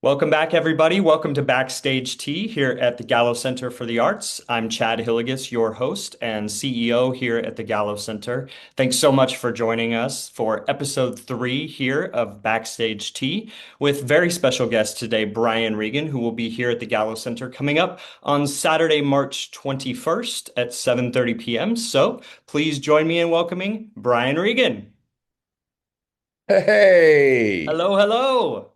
Welcome back, everybody. Welcome to Backstage Tea here at the Gallo Center for the Arts. I'm Chad Hilligus, your host and CEO here at the Gallo Center. Thanks so much for joining us for episode 3 here of Backstage Tea with very special guest today, Brian Regan, who will be here at the Gallo Center coming up on Saturday, March 21st at 7:30 p.m. So please join me in welcoming Brian Regan. Hey, Hello, hello.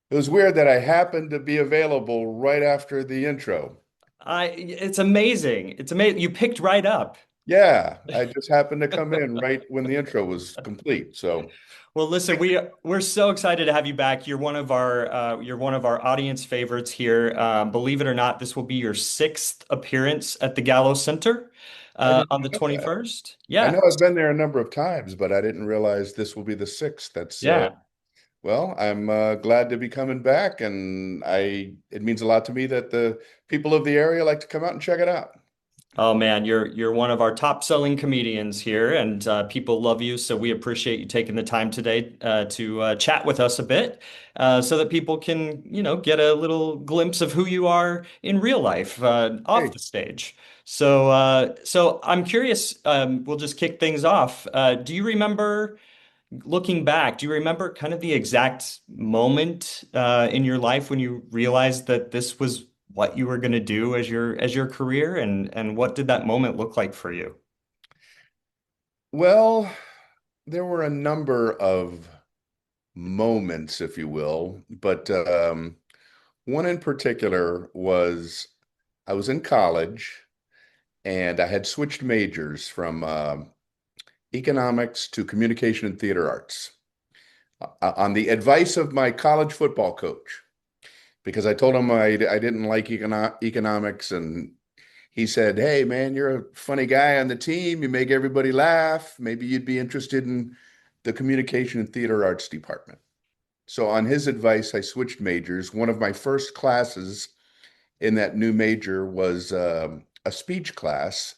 it was weird that I happened to be available right after the intro. It's amazing. It's amazing. You picked right up. Yeah, I just happened to come in right when the intro was complete. So, Well, listen, we're so excited to have you back. You're one of our audience favorites here. Believe it or not, this will be your sixth appearance at the Gallo Center I didn't on the know that. 21st. I Yeah, know I've been there a number of times, but I didn't realize this will be the sixth. yeah. Well, I'm glad to be coming back, and it means a lot to me that the people of the area like to come out and check it out. Oh man, you're one of our top selling comedians here, and people love you. So we appreciate you taking the time today to chat with us a bit, so that people can, get a little glimpse of who you are in real life off Hey, the stage. So I'm curious. We'll just kick things off. Do you remember, looking back, do you remember kind of the exact moment in your life when you realized that this was what you were going to do as your career, and what did that moment look like for you? well, there were a number of moments, if you will, but one in particular was I was in college and I had switched majors from economics to communication and theater arts on the advice of my college football coach because I told him I didn't like economics, and he said, "Hey man, you're a funny guy on the team. You make everybody laugh. Maybe you'd be interested in the communication and theater arts department." So on his advice, I switched majors. One of my first classes in that new major was a speech class.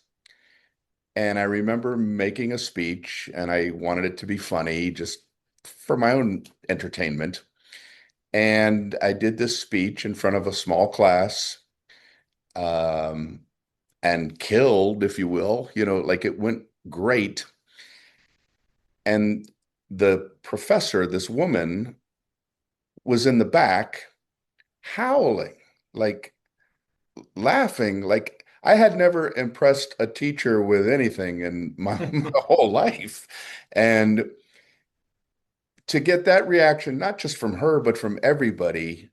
And I remember making a speech, and I wanted it to be funny just for my own entertainment. And I did this speech in front of a small class, um, and killed, if you will, like it went great. And the professor, this woman, was in the back howling, like laughing. Like I had never impressed a teacher with anything in my whole life. And to get that reaction, not just from her, but from everybody,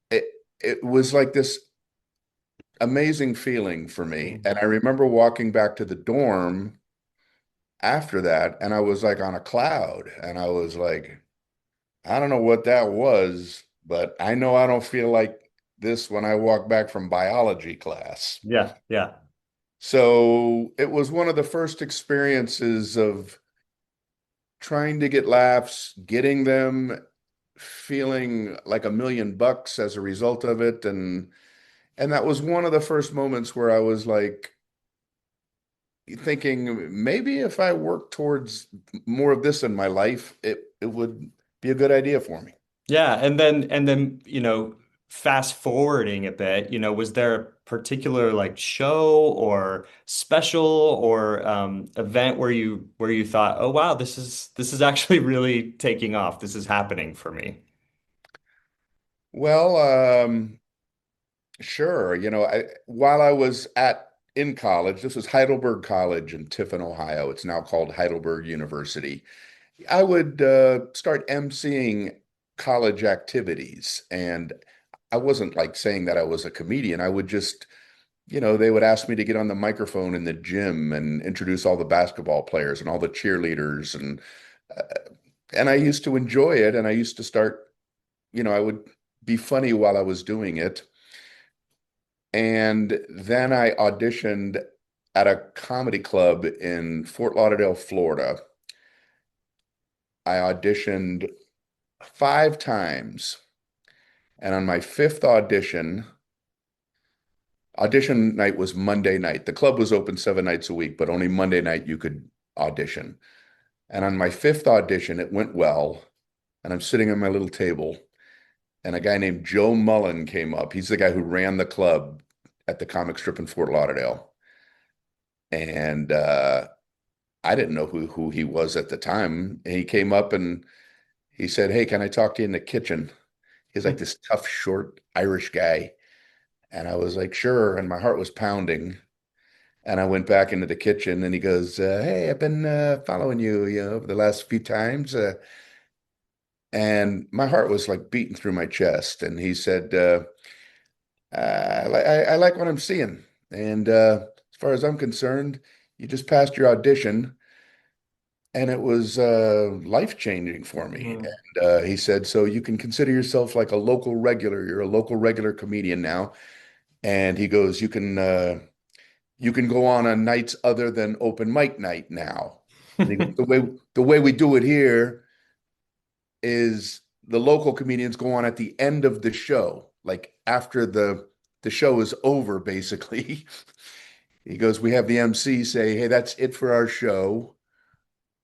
it it was like this amazing feeling for me. And I remember walking back to the dorm after that, and I was like on a cloud, and I was like, I don't know what that was, but I know I don't feel like this when I walk back from biology class. Yeah, yeah. So it was one of the first experiences of trying to get laughs, getting them, feeling like $1 million as a result of it. And that was one of the first moments where I was like thinking maybe if I work towards more of this in my life, it would be a good idea for me. Yeah, and then, fast forwarding a bit, was there a particular like show or special or event where you thought, "Oh wow, this is actually really taking off. This is happening for me." Well, sure. While I was in college, this was Heidelberg College in Tiffin, Ohio. It's now called Heidelberg University. I would start emceeing college activities, and I wasn't like saying that I was a comedian. I would just, they would ask me to get on the microphone in the gym and introduce all the basketball players and all the cheerleaders, uh, and I used to enjoy it. And I used to start, I would be funny while I was doing it. And then I auditioned at a comedy club in Fort Lauderdale, Florida. I auditioned 5 times. And on my fifth audition night was Monday night. The club was open 7 nights a week, but only Monday night you could audition. And on my fifth audition, it went well. And I'm sitting at my little table. and a guy named Joe Mullen came up. He's the guy who ran the club at the comic strip in Fort Lauderdale. And I didn't know who he was at the time. And he came up and he said, "Hey, can I talk to you in the kitchen?" He's like this tough, short Irish guy. And I was like, "Sure." And my heart was pounding. And I went back into the kitchen and he goes, "Hey, I've been following you, over the last few times." And my heart was like beating through my chest. And he said, I like what I'm seeing. And as far as I'm concerned, you just passed your audition. And it was life-changing for me. Mm. And he said, "So you can consider yourself like a local regular. You're a local regular comedian now." And he goes, you can go on nights other than open mic night now." And he goes, the way we do it here is the local comedians go on at the end of the show, like after the show is over, basically. He goes, "We have the MC say, 'Hey, that's it for our show,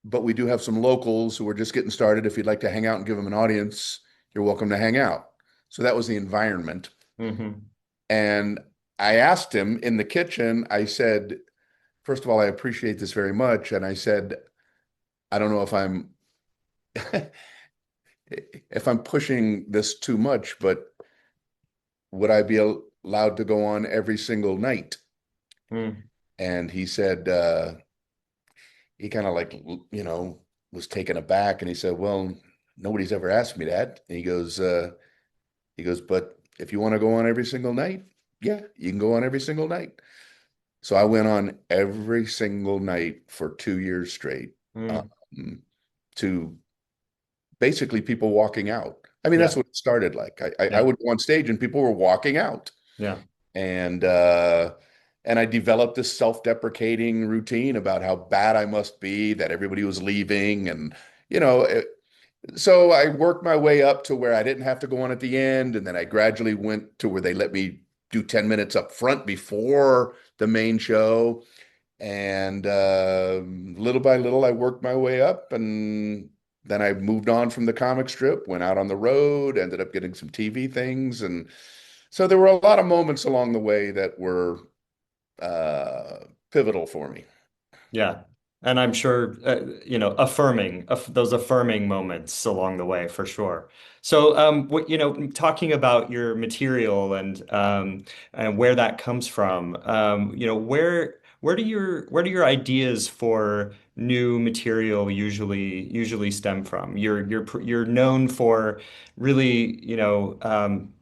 but we do have some locals who are just getting started. If you'd like to hang out and give them an audience, you're welcome to hang out.'" So that was the environment. Hmm. And I asked him in the kitchen, I said, "First of all, I appreciate this very much." And I said, "I don't know if I'm pushing this too much, but would I be allowed to go on every single night?" Mm. And he said, he kind of like, was taken aback. And he said, "Well, nobody's ever asked me that." And he goes, "But if you want to go on every single night, yeah, you can go on every single night." So I went on every single night for 2 years straight, Mm. um, to basically people walking out. I mean, that's Yeah. what it started like. I Yeah. would go on stage and people were walking out. Yeah. And and I developed this self-deprecating routine about how bad I must be, that everybody was leaving. And, you know, it, so I worked my way up to where I didn't have to go on at the end. And then I gradually went to where they let me do 10 minutes up front before the main show. And little by little, I worked my way up. And then I moved on from the comic strip, went out on the road, ended up getting some TV things. And so there were a lot of moments along the way that were uh, pivotal for me. Yeah. And I'm sure, affirming, those affirming moments along the way for sure. So, talking about your material and where that comes from, where do your ideas for new material usually stem from? You're known for really,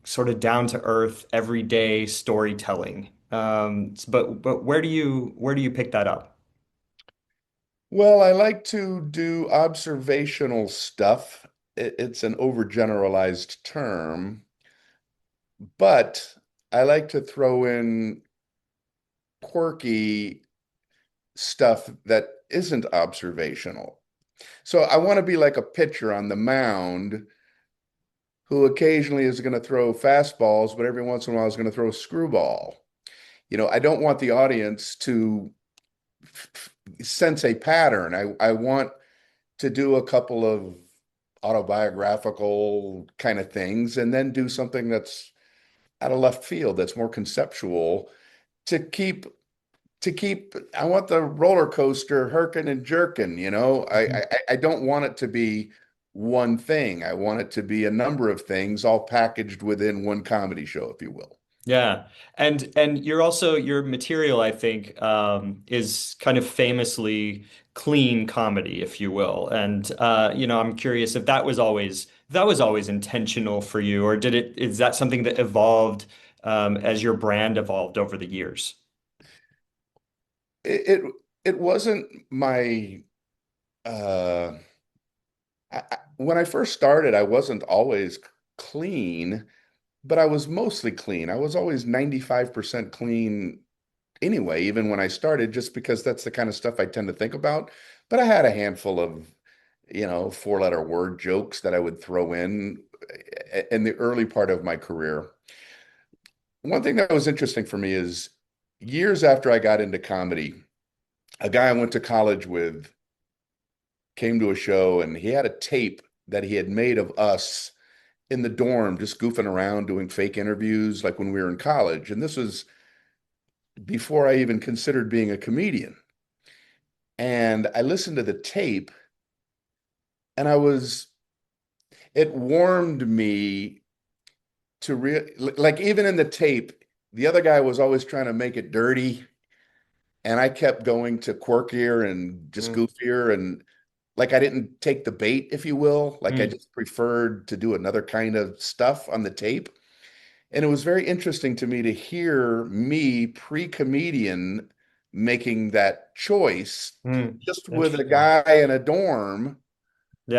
sort of down to earth, everyday storytelling. But where do you pick that up? Well, I like to do observational stuff. It's an overgeneralized term, but I like to throw in quirky stuff that isn't observational. So I want to be like a pitcher on the mound who occasionally is going to throw fastballs, but every once in a while is going to throw a screwball. I don't want the audience to sense a pattern. I want to do a couple of autobiographical kind of things and then do something that's out of left field, that's more conceptual to keep I want the roller coaster herking and jerking, I don't want it to be one thing. I want it to be a number of things all packaged within one comedy show, if you will. Yeah. And your material, I think, is kind of famously clean comedy, if you will. And I'm curious if that was always intentional for you, or is that something that evolved as your brand evolved over the years? It wasn't my uh when I first started, I wasn't always clean, but I was mostly clean. I was always 95% clean anyway, even when I started, just because that's the kind of stuff I tend to think about. But I had a handful of, four-letter word jokes that I would throw in the early part of my career. One thing that was interesting for me is years after I got into comedy, a guy I went to college with came to a show and he had a tape that he had made of us in the dorm, just goofing around, doing fake interviews, like when we were in college. And this was before I even considered being a comedian. And I listened to the tape and it warmed me to like even in the tape, the other guy was always trying to make it dirty. And I kept going to quirkier and just Mm, goofier. And like I didn't take the bait, if you will. Like I mm, just preferred to do another kind of stuff on the tape. And it was very interesting to me to hear me pre-comedian making that choice just with a interesting. guy in a dorm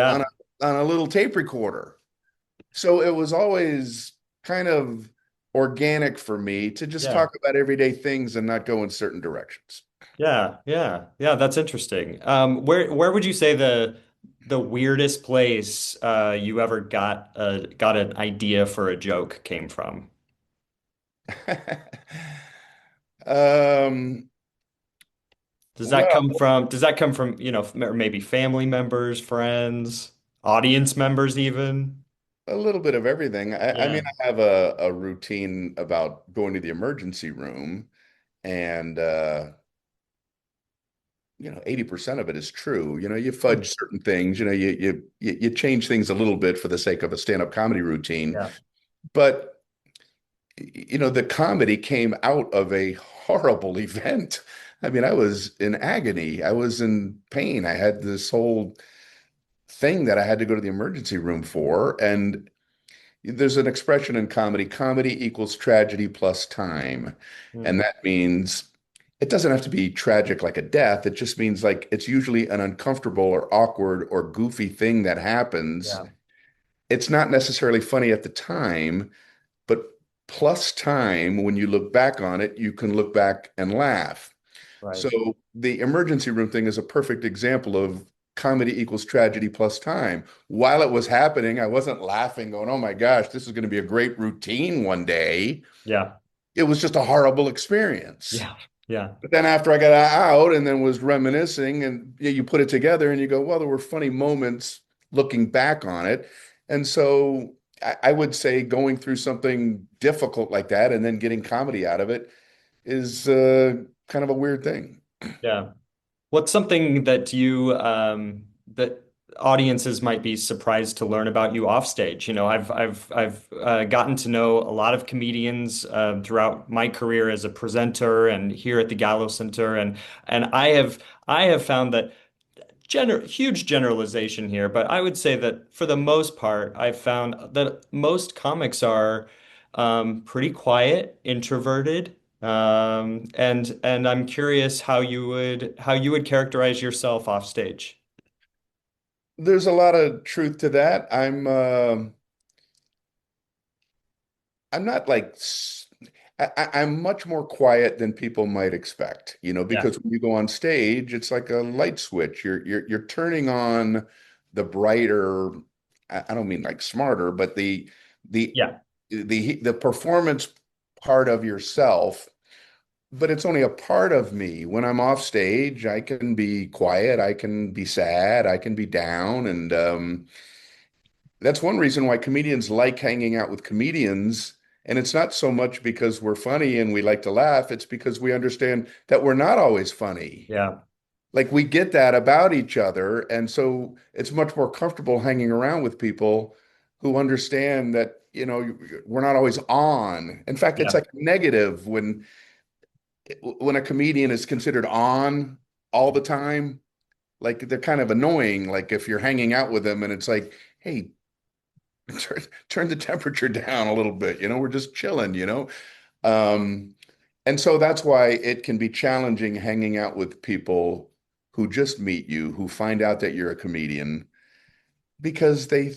on a Yeah, on a little tape recorder. So it was always kind of organic for me to just yeah, talk about everyday things and not go in certain directions. yeah, yeah, yeah. That's interesting. Where would you say the weirdest place you ever got an idea for a joke came from? Um, well, Does that come from, or maybe family members, friends, audience members even? a little bit of everything. I mean, Yeah. I have a routine about going to the emergency room, and 80% of it is true. You fudge certain things, you change things a little bit for the sake of a stand-up comedy routine. Yeah. But the comedy came out of a horrible event. I mean, I was in agony. I was in pain. I had this whole thing that I had to go to the emergency room for. And there's an expression in comedy equals tragedy plus time. And Mm, that means it doesn't have to be tragic like a death. It just means like it's usually an uncomfortable or awkward or goofy thing that happens. yeah. It's not necessarily funny at the time, but plus time, when you look back on it, you can look back and laugh. Right. So the emergency room thing is a perfect example of comedy equals tragedy plus time. While it was happening, I wasn't laughing, going, oh my gosh, this is going to be a great routine one day. Yeah. It was just a horrible experience. Yeah. Yeah. But then after I got out and then was reminiscing, and you put it together and you go, well, there were funny moments looking back on it. And so I would say going through something difficult like that and then getting comedy out of it is kind of a weird thing. Yeah. What's something that audiences might be surprised to learn about you off stage? I've gotten to know a lot of comedians throughout my career as a presenter and here at the Gallo Center, and I have found that huge generalization here, but I would say that for the most part, I've found that most comics are pretty quiet, introverted, and I'm curious how you would characterize yourself off stage. There's a lot of truth to that. I'm not like I'm much more quiet than people might expect, Yeah, because when you go on stage, it's like a light switch. You're turning on the brighter, I don't mean like smarter, but the yeah, the performance part of yourself, but it's only a part of me. When I'm off stage, I can be quiet, I can be sad, I can be down, and that's one reason why comedians like hanging out with comedians. And it's not so much because we're funny and we like to laugh, it's because we understand that we're not always funny. yeah, Like we get that about each other. And so it's much more comfortable hanging around with people who understand that, we're not always on. In fact, it's yeah, like negative when a comedian is considered on all the time. Like they're kind of annoying. Like if you're hanging out with them and it's like, hey, turn the temperature down a little bit. We're just chilling. Um, and so that's why it can be challenging hanging out with people who just meet you, who find out that you're a comedian, because they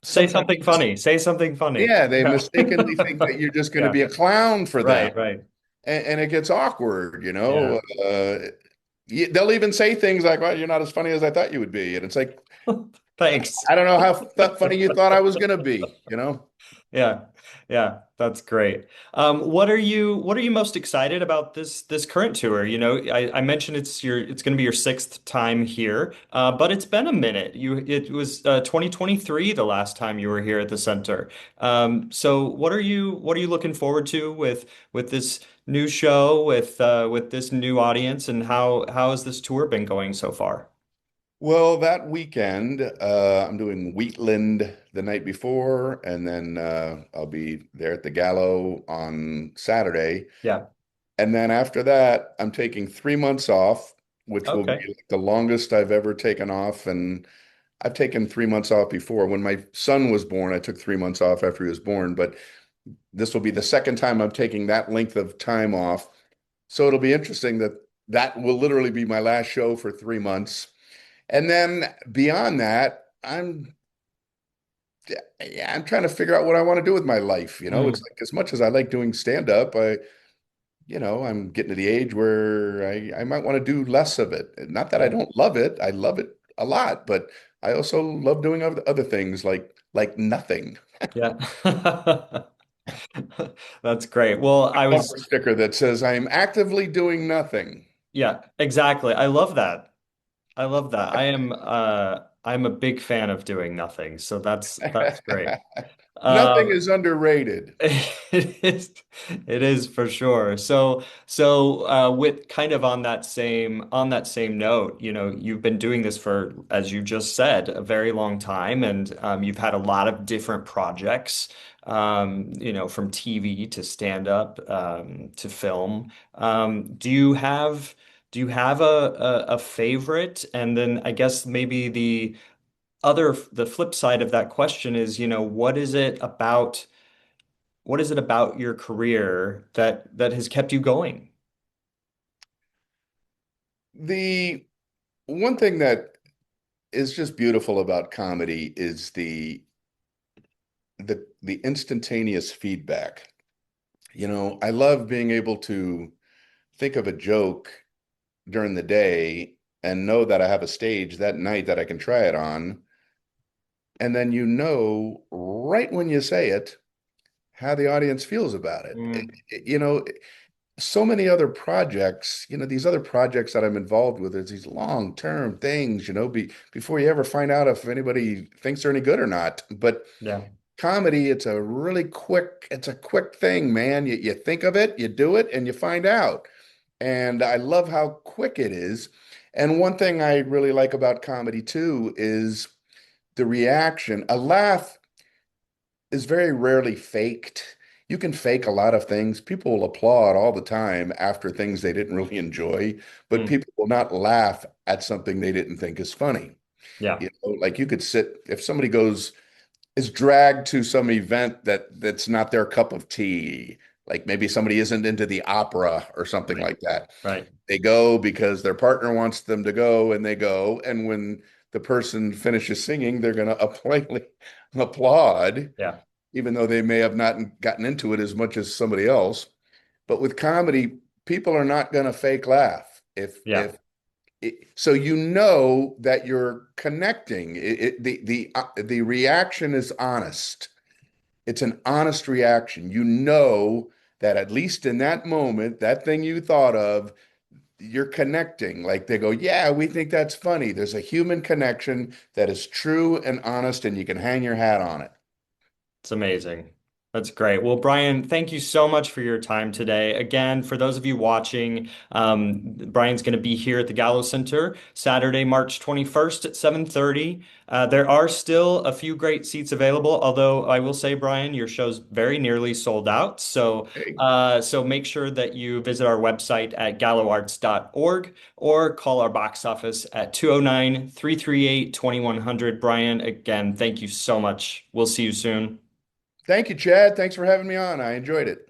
Say sometimes, something funny. Say something funny. yeah, they Yeah. mistakenly think that you're just going to Yeah. be a clown for them. Right, right. And it gets awkward. Yeah. They'll even say things like, well, you're not as funny as I thought you would be. And it's like, Thanks. I don't know how funny you thought I was going to be. Yeah. Yeah. That's great. What are you most excited about this current tour? You know, I mentioned it's going to be your sixth time here, but it's been a minute. It was 2023 the last time you were here at the center. So what are you looking forward to with this new show with this new audience, and how has this tour been going so far? Well, that weekend, I'm doing Wheatland the night before, and then I'll be there at the Gallo on Saturday. Yeah. And then after that, I'm taking 3 months off, which will be Okay. like the longest I've ever taken off. And I've taken 3 months off before. When my son was born, I took 3 months off after he was born, but this will be the second time I'm taking that length of time off. So it'll be interesting that that will literally be my last show for 3 months. And then beyond that, yeah, I'm trying to figure out what I want to do with my life. It's Mm, like as much as I like doing stand up, I'm getting to the age where I might want to do less of it. Not that I yeah. don't love it. I love it a lot, but I also love doing other things like nothing. Yeah. That's great. Well, I Bumper was sticker that says I am actively doing nothing. Yeah, exactly. I love that. I love that. I'm a big fan of doing nothing, so that's great. Nothing Um is underrated. it is for sure. With kind of on that same note, you know, you've been doing this for, as you just said, a very long time, and you've had a lot of different projects, you know, from TV to stand up, to film. Do you have a favorite? And then I guess maybe the flip side of that question is, you know, what is it about your career that has kept you going? The one thing that is just beautiful about comedy is the instantaneous feedback. I love being able to think of a joke during the day and know that I have a stage that night that I can try it on. And then right when you say it, how the audience feels about it. Mm, So many other projects, these other projects that I'm involved with, is these long-term things, before you ever find out if anybody thinks they're any good or not. But yeah, comedy, it's a quick thing, man. You think of it, you do it, and you find out. And I love how quick it is. And one thing I really like about comedy too is the reaction. A laugh is very rarely faked. You can fake a lot of things. People will applaud all the time after things they didn't really enjoy, but mm, people will not laugh at something they didn't think is funny. yeah, Like you could sit, if somebody is dragged to some event that's not their cup of tea, like maybe somebody isn't into the opera or something right, like that. right, They go because their partner wants them to go, and they go. And when the person finishes singing, they're going to politely applaud, yeah, even though they may have not gotten into it as much as somebody else. But with comedy, people are not going to fake laugh. yeah. So that you're connecting. The reaction is honest. It's an honest reaction. That at least in that moment, that thing you thought of, you're connecting. Like they go, yeah, we think that's funny. There's a human connection that is true and honest, and you can hang your hat on it. It's amazing. That's great. Well, Brian, thank you so much for your time today. Again, for those of you watching, Brian's going to be here at the Gallo Center Saturday, March 21st at 7:30. There are still a few great seats available, although I will say, Brian, your show's very nearly sold out. Hey, So make sure that you visit our website at galloarts.org or call our box office at 209-338-2100. Brian, again, thank you so much. We'll see you soon. thank you, Chad. Thanks for having me on. I enjoyed it.